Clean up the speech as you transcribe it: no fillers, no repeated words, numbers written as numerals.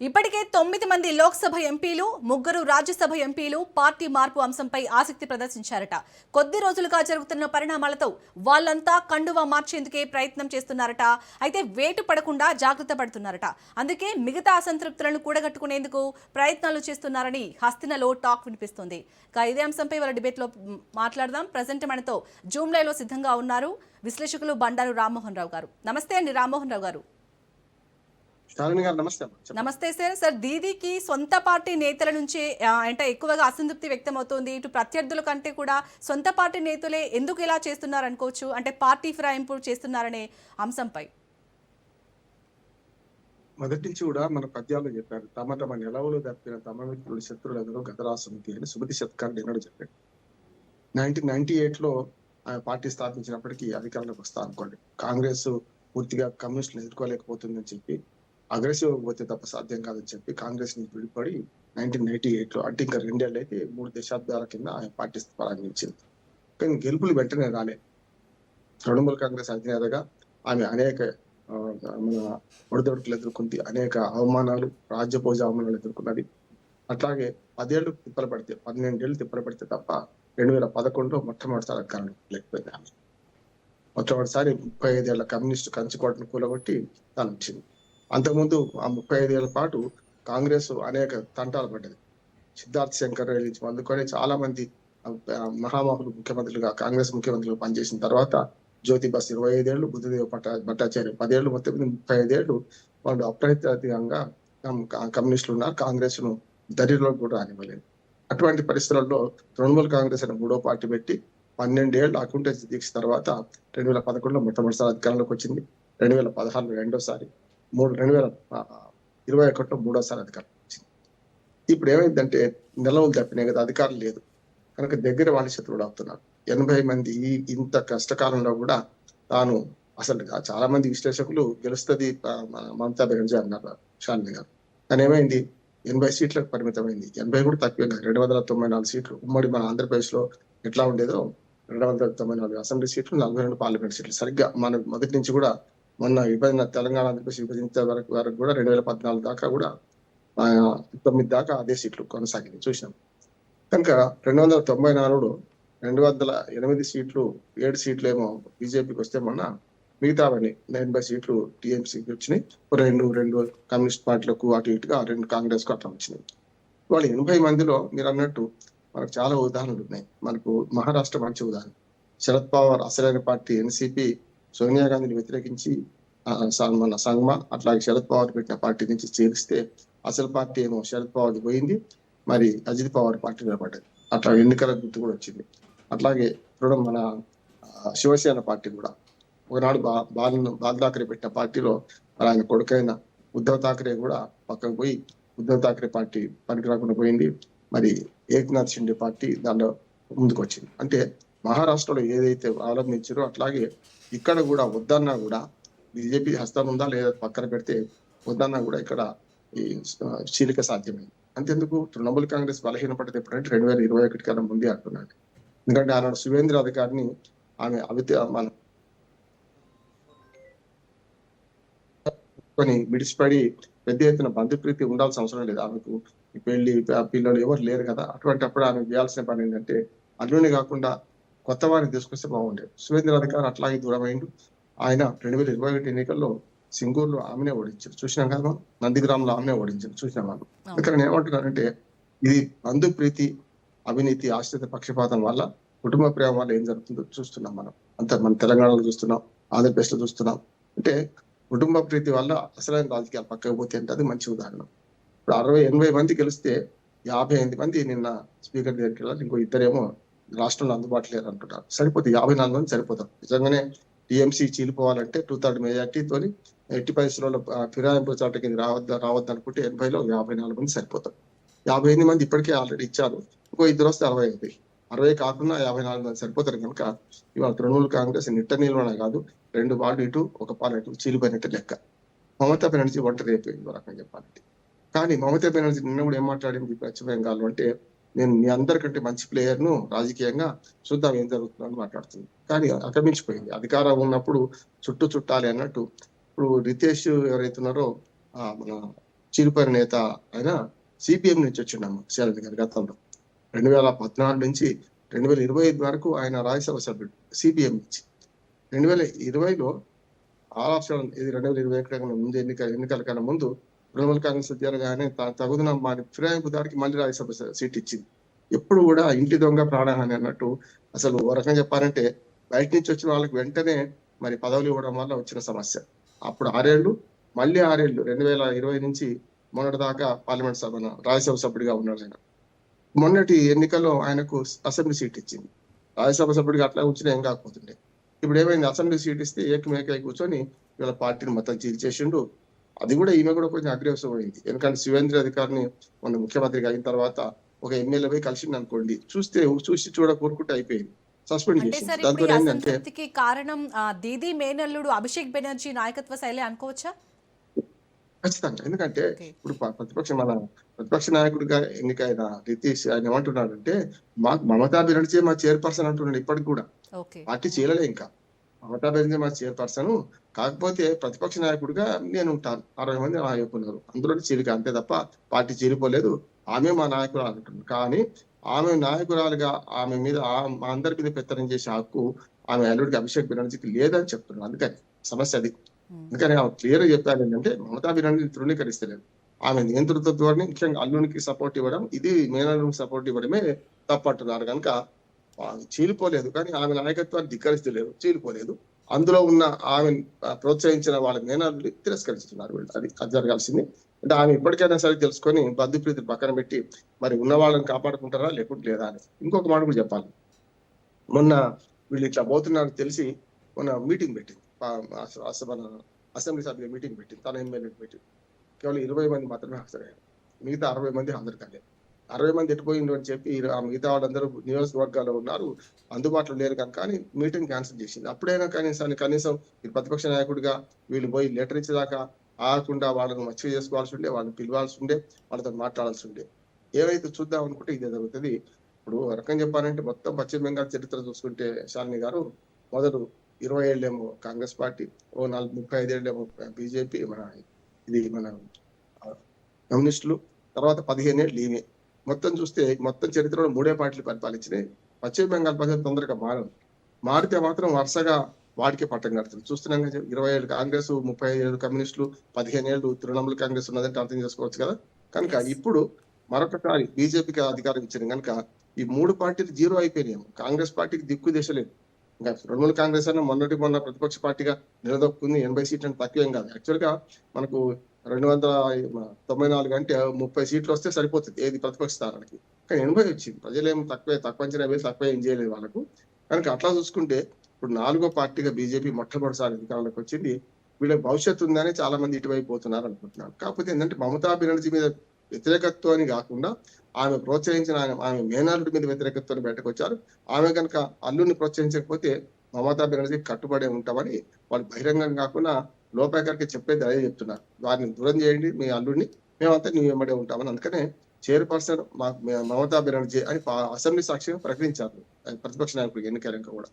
ఇప్పటికే 9 మంది లోక్సభ ఎంపీలు, 3 రాజ్యసభ ఎంపీలు పార్టీ మార్పు అంశంపై ఆసక్తి ప్రదర్శించారట. కొద్ది రోజులుగా జరుగుతున్న పరిణామాలతో వాళ్ళంతా కండువా మార్చేందుకే ప్రయత్నం చేస్తున్నారట. అయితే వేటు పడకుండా జాగ్రత్త పడుతున్నారట. అందుకే మిగతా అసంతృప్తులను కూడగట్టుకునేందుకు ప్రయత్నాలు చేస్తున్నారని హస్తినలో టాక్ వినిపిస్తుంది. ఇదే అంశంపై వాళ్ళ డిబేట్లో మాట్లాడదాం. ప్రజెంట్ మనతో జూమ్ లైవ్లో సిద్ధంగా ఉన్నారు విశ్లేషకులు బండారు రామ్మోహన్ రావు గారు. నమస్తే అండి రామ్మోహన్ రావు గారు. నమస్తే సార్. దీదీకి సొంత పార్టీ నేతల నుంచి అంటే ఎక్కువగా అసంతృప్తి వ్యక్తం అవుతుంది. ఇటు ప్రత్యర్థుల కంటే కూడా సొంత పార్టీ నేతలే ఎందుకు ఇలా చేస్తున్నారు అనుకోవచ్చు, అంటే పార్టీ ఫిరాయింపు చేస్తున్నారనే అంశంపై. మొదటి నుంచి కూడా మన పద్యాల్లో చెప్పారు, తమ తమ నిలవలు తప్పిన తమ మిత్రులు శత్రులందరూ గతరాసమితి అని సుమతి శతకాన్ని ఎన్నడూ చెప్పాడు. 1998లో పార్టీ స్థాపించినప్పటికీ అధికారంలోకి వస్తా అనుకోండి, కాంగ్రెస్ పూర్తిగా కమ్యూనిస్టులు ఎదుర్కోలేకపోతుందని చెప్పి, అగ్రెసివ్ పోతే తప్ప సాధ్యం కాదని చెప్పి కాంగ్రెస్ ని విడిపడి 1998లో, అంటే ఇంకా 2 ఏళ్ళు అయితే 3 దశాబ్దాల కింద ఆయన పార్టీ ప్రారంభించింది. కానీ గెలుపులు వెంటనే రాలే. తృణమూల్ కాంగ్రెస్ అధినేతగా ఆమె అనేక మన ఒడిదొడుకులు ఎదుర్కొంది, అనేక అవమానాలు, రాజ్యపోజ అవమానాలు ఎదుర్కొన్నది. అట్లాగే 10 ఏళ్ళు తిప్పలు పడితే, 12 ఏళ్ళు తిప్పలు పడితే తప్ప 2011లో మొట్టమొదటిసారి అధికారంలో లేకపోయింది ఆమె. మొట్టమొదటిసారి 35 ఏళ్ల కమ్యూనిస్టు కంచుకోటను కూలగొట్టి తాను వచ్చింది. అంతకుముందు ఆ 35 ఏళ్ల పాటు కాంగ్రెస్ అనేక తంటాలు పడ్డది. సిద్ధార్థ్ శంకర్ నుంచి అందుకొని చాలా మంది మహామహులు ముఖ్యమంత్రులుగా, కాంగ్రెస్ ముఖ్యమంత్రులుగా పనిచేసిన తర్వాత జ్యోతి బస్ 25 ఏళ్ళు, బుద్ధదేవ్ భట్టాచార్య 10 ఏళ్ళు, మొత్తం 35 ఏళ్ళు వాళ్ళు అప్రతిహతంగా కమ్యూనిస్టులు ఉన్నారు. కాంగ్రెస్ ను దరిలో కూడా రానివ్వలేదు. అటువంటి పరిస్థితులలో తృణమూల్ కాంగ్రెస్ అనే 3వ పార్టీ పెట్టి 12 ఏళ్ళు అకౌంటెన్సీ దీక్ష తర్వాత 2011లో మొట్టమొదటిసారి అధికారంలోకి వచ్చింది. 2016లో రెండోసారి, 2021లో మూడోసారి అధికారం వచ్చింది. ఇప్పుడు ఏమైందంటే నిలవలు తప్పినాయి కదా, అధికారం లేదు కనుక దగ్గర వాళ్ళ శత్రువులు అవుతున్నారు. 80 మంది ఇంత కష్టకాలంలో కూడా తాను అసలు చాలా మంది విశ్లేషకులు గెలుస్తుంది మమతా బెనర్జీ అన్నారు, శాలిని గారు. కానీ ఏమైంది, 80 సీట్లకు పరిమితమైంది. 80 కూడా తక్కువే కాదు, 294 సీట్లు. ఉమ్మడి మన ఆంధ్రప్రదేశ్ లో ఎట్లా ఉండేదో 294 అసెంబ్లీ సీట్లు, 42 పార్లమెంట్ సీట్లు. సరిగ్గా మన మొదటి నుంచి కూడా మొన్న విభజన, తెలంగాణ ఆంధ్రప్రదేశ్ విభజించే వరకు కూడా 2014 దాకా కూడా 9 దాకా అదే సీట్లు కొనసాగింది చూసాం. కనుక 294లో 208 సీట్లు, 7 సీట్లు ఏమో బీజేపీకి వస్తే, మొన్న మిగతావన్నీ 80 సీట్లు టీఎంసీకి వచ్చినాయి. రెండు కమ్యూనిస్ట్ పార్టీలకు అటు ఇటుగా 2 కాంగ్రెస్ కు అట్లా వచ్చినాయి. వాళ్ళు 80 మందిలో మీరు అన్నట్టు మనకు చాలా ఉదాహరణలు ఉన్నాయి. మనకు మహారాష్ట్ర మంచి ఉదాహరణ. శరద్ పవార్ అసలైన పార్టీ ఎన్సీపీ సోనియా గాంధీని వ్యతిరేకించి మన సంగ్మా, అట్లాగే శరద్ పవార్ పెట్టిన పార్టీ నుంచి చేరిస్తే అసలు పార్టీ ఏమో శరద్ పవార్ పోయింది, మరి అజిత్ పవార్ పార్టీ నిలబడ్డది. అట్లా ఎన్నికల గుర్తు కూడా వచ్చింది. అట్లాగే ఇప్పుడు మన శివసేన పార్టీ కూడా ఒకనాడు బాల్ ఠాకరే పెట్టిన పార్టీలో మరి ఆయన కొడుకైన ఉద్ధవ్ ఠాకరే కూడా పక్కకు పోయి ఉద్ధవ్ ఠాకరే పార్టీ పనికి రాకుండా పోయింది. మరి ఏక్నాథ్ షిండే పార్టీ దానిలో ముందుకు వచ్చింది. అంటే మహారాష్ట్రలో ఏదైతే అవలంబించారో అట్లాగే ఇక్కడ కూడా వద్దన్నా కూడా బీజేపీ హస్తం ఉందా లేదా పక్కన పెడితే, వద్దన్నా కూడా ఇక్కడ ఈ చీలిక సాధ్యమైంది. అంతెందుకు తృణమూల్ కాంగ్రెస్ బలహీనపడ్డది ఎప్పుడంటే 2021 కన్నా ముందే అంటున్నాను. ఎందుకంటే ఆనాడు సువేంద్ర అధికారిని ఆమె మన విడిచిపడి పెద్ద ఎత్తున బంధుప్రీతి ఉండాల్సిన అవసరం లేదు ఆమెకు. ఈ పెళ్లి పిల్లలు ఎవరు లేరు కదా, అటువంటిప్పుడు ఆమె చేయాల్సిన పని ఏంటంటే అల్లుని కాకుండా కొత్త వారిని తీసుకొస్తే బాగుండేది. సువేంద్ర అధికారి అట్లాగే దూరమైండు. ఆయన 2021 ఎన్నికల్లో సింగూరులో ఆమెనే ఓడించారు చూసినాం కదా, నందిగ్రామంలో ఆమెనే ఓడించారు చూసినాం వాళ్ళు. ఇక్కడ నేను ఏమంటున్నానంటే ఇది బంధుప్రీతి, అవినీతి, ఆశ్రిత పక్షపాతం వల్ల, కుటుంబ ప్రేమ వల్ల ఏం జరుగుతుందో చూస్తున్నాం మనం. అంత మన తెలంగాణలో చూస్తున్నాం, ఆంధ్రప్రదేశ్ లో చూస్తున్నాం. అంటే కుటుంబ ప్రీతి వల్ల అసలైన రాజకీయాలు పక్కకు పోతే అంటే అది మంచి ఉదాహరణ. ఇప్పుడు 60-80 మంది గెలిస్తే 58 మంది నిన్న స్పీకర్ దగ్గరికి వెళ్ళాలి, ఇంకో ఇద్దరేమో రాష్ట్రంలో అందుబాటులో లేరు అంటున్నారు. సరిపోతే 54 మంది సరిపోతారు. నిజంగానే టీఎంసీ చీలిపోవాలంటే 2/3 మెజార్టీతో ఎట్టి పరిస్థితుల్లో ఫిరాయింపు చట్టకి రావద్దు అనుకుంటే 80లో 54 మంది సరిపోతారు. 58 మంది ఇప్పటికే ఆల్రెడీ ఇచ్చారు, ఇంకో ఇద్దరు వస్తే 60 కాకుండా 54 మంది సరిపోతారు. కనుక ఇవాళ తృణమూల్ కాంగ్రెస్ నిట్ట నిల్వన కాదు, 2 పాలు ఇటు 1 పాలు ఇటు చీలిపోయినట్టు లెక్క. మమతా బెనర్జీ ఒంటరి అయిపోయింది రకంగా చెప్పాలంటే. కానీ మమతా బెనర్జీ నిన్న కూడా ఏం మాట్లాడింది పశ్చిమ బెంగాల్ అంటే, నేను మీ అందరికంటే మంచి ప్లేయర్ను, రాజకీయంగా చూద్దాం ఏం జరుగుతుందని మాట్లాడుతుంది. కానీ అక్రమించిపోయింది. అధికారం ఉన్నప్పుడు చుట్టాలి అన్నట్టు. ఇప్పుడు రితేష్ ఎవరైతున్నారో మన చీలిపోయిన నేత ఆయన సిపిఎం నుంచి వచ్చిండమ్మ శరద్ గారి గతంలో 2014 నుంచి 2025 వరకు ఆయన రాజ్యసభ సభ్యుడు సిపిఎం నుంచి. 2020లో ఆప్షన్ ఇది 2021 కన్నా ముందు ఎన్నికల కన్నా ముందు తృణమూల్ కాంగ్రెస్ జరగానే తగుదన మాని ఫిరాయింపు దాడికి మళ్ళీ రాజ్యసభ సీట్ ఇచ్చింది. ఎప్పుడు కూడా ఇంటి దొంగ ప్రాణహాని అన్నట్టు. అసలు ఓ రకంగా చెప్పాలంటే బయట నుంచి వచ్చిన వాళ్ళకి వెంటనే మరి పదవులు ఇవ్వడం వల్ల వచ్చిన సమస్య. అప్పుడు 6 ఏళ్ళు, మళ్ళీ 6 ఏళ్ళు 2020 నుంచి మొన్నటి దాకా పార్లమెంట్ సభ రాజ్యసభ సభ్యుడిగా ఉన్నాడు ఆయన. మొన్నటి ఎన్నికల్లో ఆయనకు అసెంబ్లీ సీట్ ఇచ్చింది. రాజ్యసభ సభ్యుడిగా అట్లా ఉంచినా ఏం కాకపోతుండే. ఇప్పుడు ఏమైంది, అసెంబ్లీ సీట్ ఇస్తే ఏకమేకై కూర్చొని వీళ్ళ పార్టీని మొత్తం చీల్చేసిండు. అది కూడా ఈమె కూడా కొంచెం అగ్రెసివ్ అయింది. ఎందుకంటే శివేంద్ర అధికారిని మొన్న ముఖ్యమంత్రిగా అయిన తర్వాత ఒక ఎమ్మెల్యే పోయి కలిసింది అనుకోండి, చూసి కోరుకుంటే అయిపోయింది, సస్పెండ్ అంటే చేసింది. సార్ దాంతో ఇప్పుడు ఈ ఏంటంటే అసంతృప్తికి కారణం దీదీ మేనల్లుడు అభిషేక్ బెనర్జీ నాయకత్వ శైలి అనుకోవచ్చా? ఖచ్చితంగా. ఎందుకంటే ఓకే. ఇప్పుడు ప్రతిపక్ష నాయకుడిగా ఎన్నికైన రితీష్ ఆయన ఏమంటున్నాడంటే మమతా బెనర్జీ మా చైర్పర్సన్ అంటున్నాడు. ఇప్పటికి కూడా ఓకే. పార్టీ చేయలే ఇంకా. మమతా బెనర్జీ మా చైర్పర్సన్, కాకపోతే ప్రతిపక్ష నాయకుడిగా నేను ఉంటాను. 60 మంది నాయకులు అందులో చీలిక అంతే తప్ప పార్టీ చీలిపోలేదు. ఆమె మా నాయకురాలు అంటున్నారు. కానీ ఆమె నాయకురాలుగా ఆమె మీద మా అందరి మీద పెత్తనం చేసే హక్కు ఆమె అల్లుడికి అభిషేక్ బెనర్జీకి లేదని చెప్తున్నారు. అందుకని సమస్య అది. అందుకని ఆమె క్లియర్ గా చెప్పారు ఏంటంటే మమతా బెనర్జీని తృణీకరిస్తలేదు. ఆమె నియంతృత్వ ధోరణి, ముఖ్యంగా అల్లునికి సపోర్ట్ ఇవ్వడం, ఇది మేనల్లునికి సపోర్ట్ ఇవ్వడమే తప్పంటున్నారు. కనుక చీలిపోలేదు, కానీ ఆమె నాయకత్వాన్ని ధిక్కరిస్తలేదు, చీలిపోలేదు. అందులో ఉన్న ఆమె ప్రోత్సహించిన వాళ్ళ మేనల్ని తిరస్కరిస్తున్నారు వీళ్ళు. అది జరగాల్సింది. అంటే ఆమె ఇప్పటికైనా సరే తెలుసుకొని బంధుప్రీతిని పక్కన పెట్టి మరి ఉన్న వాళ్ళని కాపాడుకుంటారా లేకుంటే లేదా అని. ఇంకొక మాట కూడా చెప్పాలి. మొన్న వీళ్ళు ఇట్లా పోతున్నారు తెలిసి మొన్న మీటింగ్ పెట్టింది, మన అసెంబ్లీ సభ్యుల మీటింగ్ పెట్టింది, తన ఎమ్మెల్యే మీటింగ్. కేవలం 20 మంది మాత్రమే హాజరయ్యారు. మిగతా 60 మంది హాజరు కాలేదు. 60 మంది ఎట్టిపోయిండు అని చెప్పి ఆ మిగతా వాళ్ళందరూ నియోజకవర్గాల్లో ఉన్నారు, అందుబాటులో లేరు కనుక అని మీటింగ్ క్యాన్సిల్ చేసింది. అప్పుడైనా కనీసం ఈ ప్రతిపక్ష నాయకుడిగా వీళ్ళు పోయి లెటర్ ఇచ్చేదాకా ఆగకుండా వాళ్ళను మచ్చిక చేసుకోవాల్సి ఉండే, వాళ్ళని పిలవాల్సి ఉండే, వాళ్ళతో మాట్లాడాల్సి ఉండే. ఏవైతే చూద్దాం అనుకుంటే ఇదే జరుగుతుంది. ఇప్పుడు రకం చెప్పాలంటే మొత్తం పశ్చిమ బెంగాల్ చరిత్ర చూసుకుంటే శాలిని గారు, మొదలు 20 ఏళ్ళేమో కాంగ్రెస్ పార్టీ, 35 ఏళ్ళేమో బీజేపీ, మన కమ్యూనిస్టులు, తర్వాత 15 ఏళ్ళు ఈమె. మొత్తం చూస్తే మొత్తం చరిత్రలో 3 పార్టీలు పరిపాలించినాయి. పశ్చిమ బెంగాల్ ప్రజలు తొందరగా మారితే మాత్రం వరుసగా వాడికే పట్టం కడుతుంది. చూస్తున్నాం కదా, 20 ఏళ్ళు కాంగ్రెస్, 35 ఏళ్ళు కమ్యూనిస్టులు, 15 ఏళ్ళు తృణమూల్ కాంగ్రెస్ ఉన్నదంటే అర్థం చేసుకోవచ్చు కదా. కనుక ఇప్పుడు మరొకసారి బీజేపీకి అధికారం ఇచ్చింది కనుక ఈ 3 పార్టీలు జీరో అయిపోయినాయి. కాంగ్రెస్ పార్టీకి దిక్కు దిశ లేదు. ఇంకా తృణమూల్ కాంగ్రెస్ అన్న మొన్న ప్రతిపక్ష పార్టీగా నిలదొక్కుంది, 80 సీట్లు అంటే తక్కువేం కాదు. యాక్చువల్ గా మనకు 294 అంటే 30 సీట్లు వస్తే సరిపోతుంది ఏది ప్రతిపక్ష స్థానానికి. కానీ 80 వచ్చింది. ప్రజలేం తక్కువ అంచనా వేసి తక్కువ ఏం చేయలేదు వాళ్ళకు. కనుక అట్లా చూసుకుంటే ఇప్పుడు 4వ పార్టీగా బీజేపీ మొట్టమొదటిసారి అధికారంలోకి వచ్చింది. వీళ్ళకి భవిష్యత్తు ఉందని చాలా మంది ఇటువైపు పోతున్నారు అనుకుంటున్నారు. కాకపోతే ఏంటంటే మమతా బెనర్జీ మీద వ్యతిరేకత్వాన్ని కాకుండా ఆమె ప్రోత్సహించిన ఆమె మేనల్లుడి మీద వ్యతిరేకత్వాన్ని బయటకు వచ్చారు. ఆమె కనుక అల్లుని ప్రోత్సహించకపోతే మమతా బెనర్జీ కట్టుబడి ఉంటామని వాళ్ళు బహిరంగంగా కాకుండా లోపాయకరికి చెప్పేది అదే చెప్తున్నారు. వారిని దూరం చేయండి, మీ అల్లుడిని, మేమంతా నీ వెంబడే ఉంటామని. అందుకనే చైర్పర్సన్ మమతా బెనర్జీ అని అసెంబ్లీ సాక్షిగా ప్రకటించారు ప్రతిపక్ష నాయకుడికి ఎన్నికలంక కూడా.